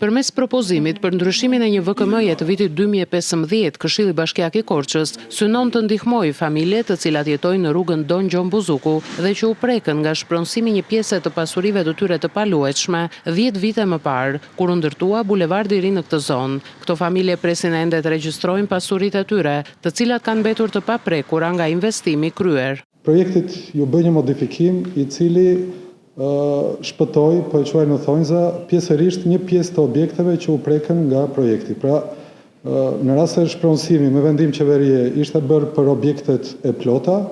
Përmes propozimit për ndryshimin e një VKM-je të vitit 2015, Këshilli Bashkiak i Korçës synon të ndihmojë familje të cilat jetojnë në rrugën Don Gjon Buzuku dhe që u prekën nga shpronësimi një pjese të pasurive të tyre të paluajtshme 10 vite më parë, kur u ndërtua bulevardi i ri në këtë zonë. Këto familje presin ende të regjistrojnë pasuritë e tyre, të cilat kanë mbetur të paprekura nga investimi kryer. Projektit ju bë një modifikim i cili shpëtoi, po e quaj në thonjza, pjesërisht një pjesë të objekteve që u prekën nga projekti. Pra, në rast se shpronësimi me vendim qeverie ishte bërë për objektet e plota,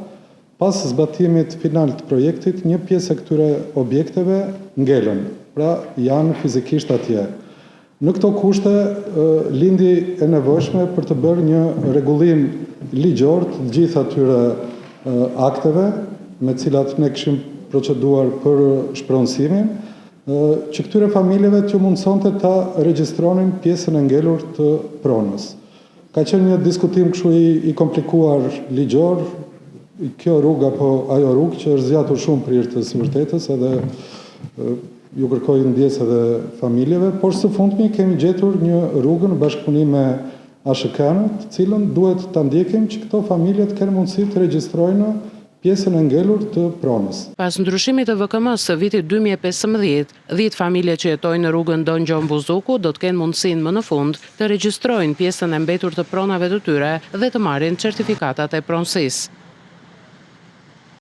pas zbatimit final të projektit, një pjesë e këtyre objekteve ngelen, pra janë fizikisht atje. Në këto kushte, lindi e nevojshme për të bërë një rregullim ligjor të gjitha atyre akteve me cilat ne kishim proceduar për shpronësimin, që këtyre familjeve t'ju mundsonte ta regjistronin pjesën e ngelur të pronës. Ka qenë një diskutim kështu i komplikuar ligjor, kjo rrugë apo ajo rrugë që është zgjatur shumë prirë të vërtetës, edhe ju kërkoj ndjesë edhe familjeve, por së fundmi kemi gjetur një rrugë në bashkëpunim me ASHK-n, të cilën duhet ta ndjekim që këto familje të kenë mundësi të regjistrojnë pjesën e ngelur të pronës. Pas ndryshimit të VKM-s së vitit 2015, 10 familje që jetojnë në rrugën Don Gjon Buzuku do të kenë mundësinë më në fund të regjistrojnë pjesën e mbetur të pronave të tyre dhe të marrin certifikatat e pronësisë.